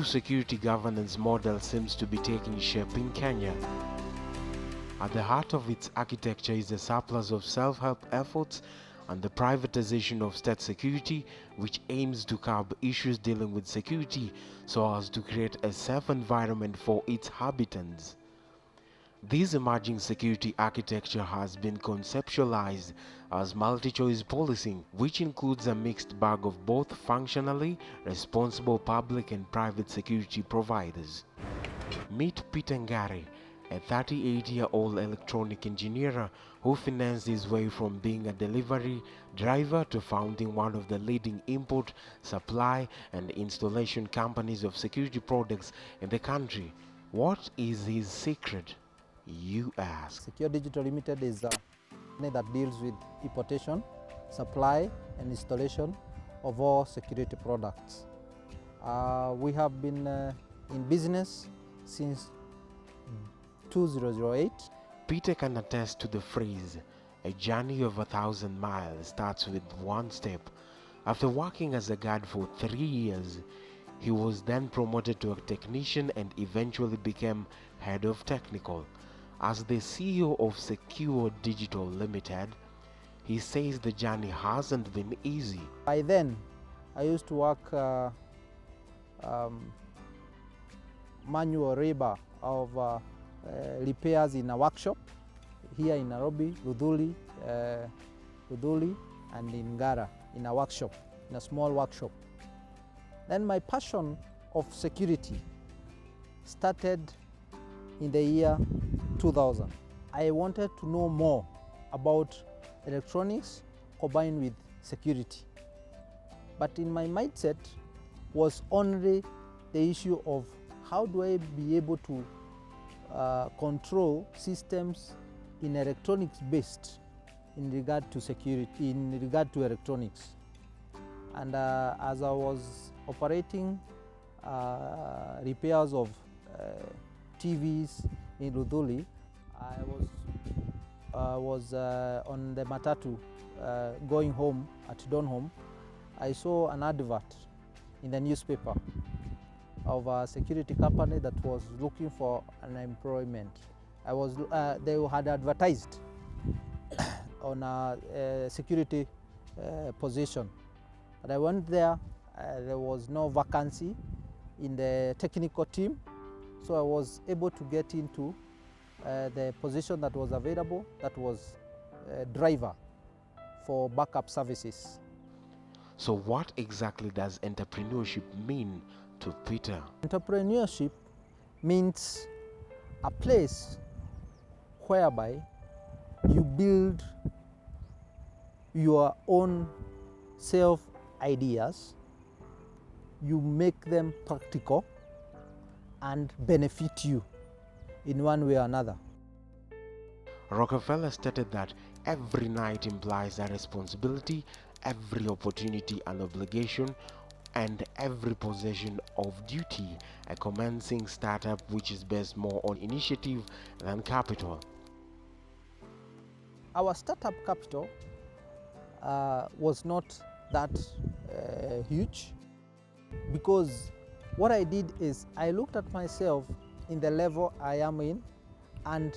new security governance model seems to be taking shape in Kenya. At the heart of its architecture is a surplus of self-help efforts and the privatization of state security, which aims to curb issues dealing with security so as to create a safe environment for its inhabitants. This emerging security architecture has been conceptualized as multi-choice policing, which includes a mixed bag of both functionally responsible public and private security providers. Meet Peter Ngari, a 38-year-old electronic engineer who financed his way from being a delivery driver to founding one of the leading import, supply and installation companies of security products in the country. What is his secret, you ask? Secure Digital Limited is a company that deals with importation, supply and installation of all security products. We have been in business since 2008. Peter can attest to the phrase, "A journey of 1,000 miles starts with one step." After working as a guard for 3 years, he was then promoted to a technician and eventually became head of technical. As the CEO of Secure Digital Limited, he says the journey hasn't been easy. By then, I used to work manual labor of repairs in a workshop here in Nairobi, Luduli, and in Ngara, in a workshop, in a small workshop. Then my passion of security started in the year 2000. I wanted to know more about electronics combined with security. But in my mindset was only the issue of how do I be able to control systems in electronics based in regard to security, in regard to electronics. And as I was operating repairs of TVs in Luduli, I was on the matatu going home at dawn home. I saw an advert in the newspaper of a security company that was looking for an employment. They had advertised on a security position. But I went there, there was no vacancy in the technical team, so I was able to get into the position that was available, that was driver for backup services. So what exactly does entrepreneurship mean to Peter? Entrepreneurship means a place whereby you build your own self ideas, you make them practical and benefit you in one way or another. Rockefeller stated that every night implies a responsibility, every opportunity an obligation, and every possession of duty, a commencing startup which is based more on initiative than capital. Our startup capital was not that huge, because what I did is I looked at myself in the level I am in and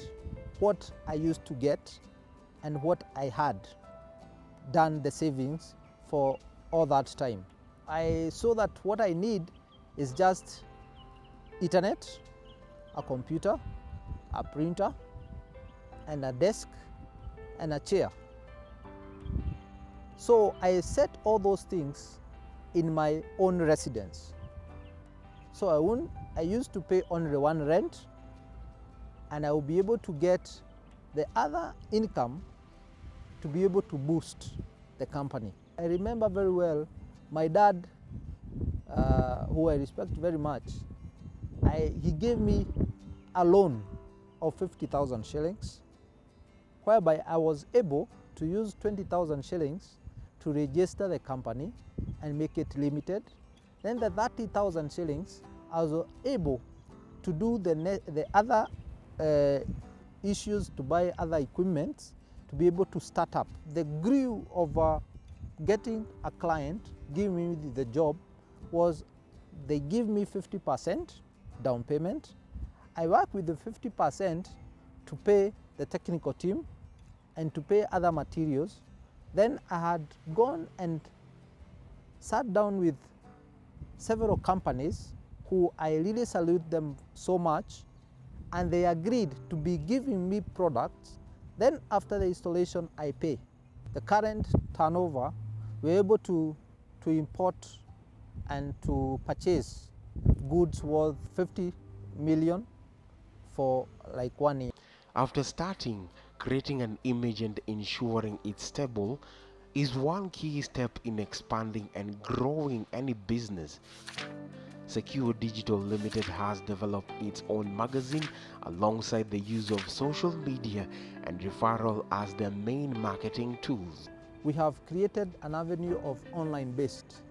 what I used to get and what I had done the savings for all that time. I saw that what I need is just internet, a computer, a printer, and a desk, and a chair. So I set all those things in my own residence. So I used to pay only one rent, and I will be able to get the other income to be able to boost the company. I remember very well my dad, who I respect very much, he gave me a loan of 50,000 shillings, whereby I was able to use 20,000 shillings to register the company and make it limited. Then the 30,000 shillings, I was able to do the other issues, to buy other equipment, to be able to start up. The grew of getting a client, giving me the job, was they give me 50% down payment. I work with the 50% to pay the technical team and to pay other materials. Then I had gone and sat down with several companies who I really salute them so much, and they agreed to be giving me products. Then after the installation, I pay. The current turnover, we're able to import and to purchase goods worth 50 million for like 1 year. After starting, creating an image and ensuring it's stable is one key step in expanding and growing any business. Secure Digital Limited has developed its own magazine alongside the use of social media and referral as their main marketing tools. We have created an avenue of online based.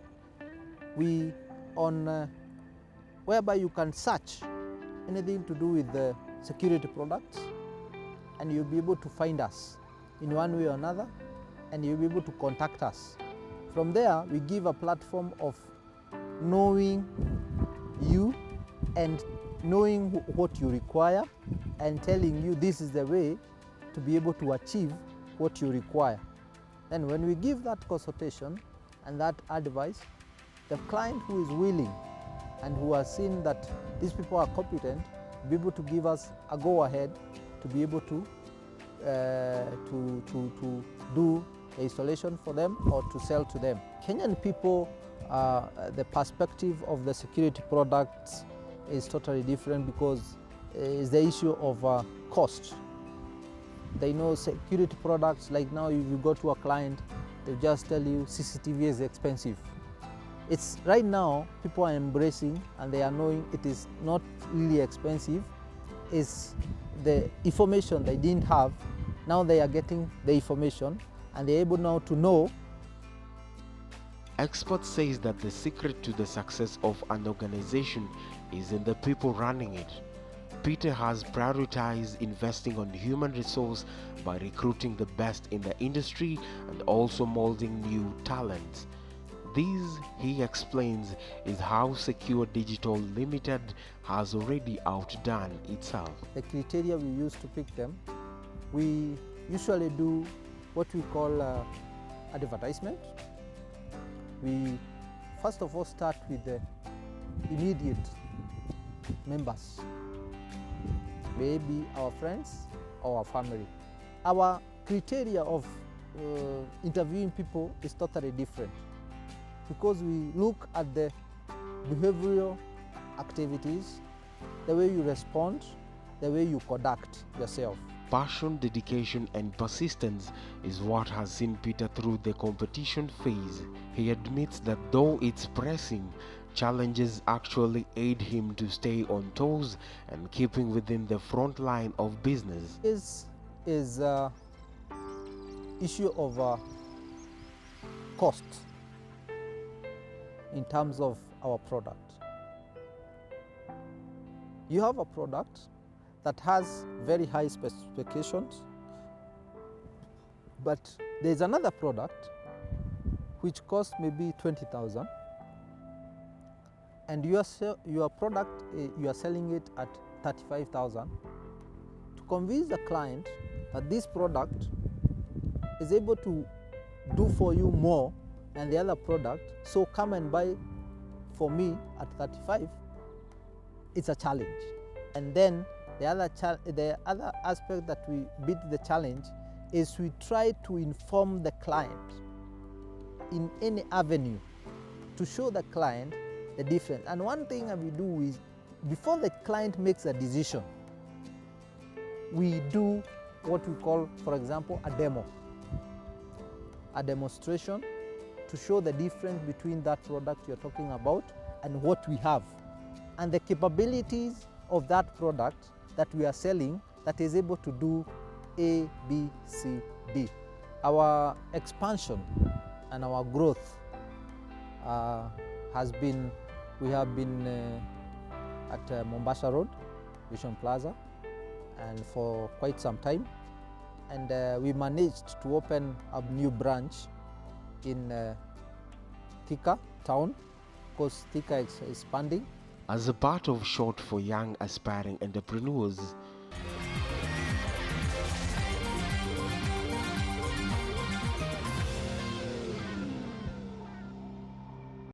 Whereby you can search anything to do with the security products, and you'll be able to find us in one way or another, and you'll be able to contact us. From there, we give a platform of knowing you and knowing what you require and telling you this is the way to be able to achieve what you require. Then when we give that consultation and that advice, the client who is willing and who has seen that these people are competent, be able to give us a go ahead to be able to do the installation for them or to sell to them. Kenyan people, the perspective of the security products is totally different because it's the issue of cost. They know security products, like now if you go to a client, they just tell you CCTV is expensive. It's right now people are embracing and they are knowing it is not really expensive. It's the information they didn't have. Now they are getting the information and they're able now to know. Experts say that the secret to the success of an organization is in the people running it. Peter has prioritized investing on human resource by recruiting the best in the industry and also molding new talents. This, he explains, is how Secure Digital Limited has already outdone itself. The criteria we use to pick them, we usually do what we call advertisement. We first of all start with the immediate members, maybe our friends or our family. Our criteria of interviewing people is totally different, because we look at the behavioral activities, the way you respond, the way you conduct yourself. Passion, dedication and persistence is what has seen Peter through the competition phase. He admits that though it's pressing, challenges actually aid him to stay on toes and keeping within the front line of business. This is an issue of cost in terms of our product. You have a product that has very high specifications, but there's another product which costs maybe 20,000, and your product, you are selling it at 35,000. To convince the client that this product is able to do for you more than the other product, so come and buy for me at 35, it's a challenge. And then the other aspect that we beat the challenge is we try to inform the client in any avenue to show the client the difference. And one thing that we do is, before the client makes a decision, we do what we call, for example, a demonstration to show the difference between that product you're talking about and what we have, and the capabilities of that product that we are selling that is able to do A, B, C, D. Our expansion and our growth has been, we have been at Mombasa Road, Vision Plaza, and for quite some time. And we managed to open a new branch in Thika town course, Thika is expanding. As a part of Short for Young Aspiring Entrepreneurs,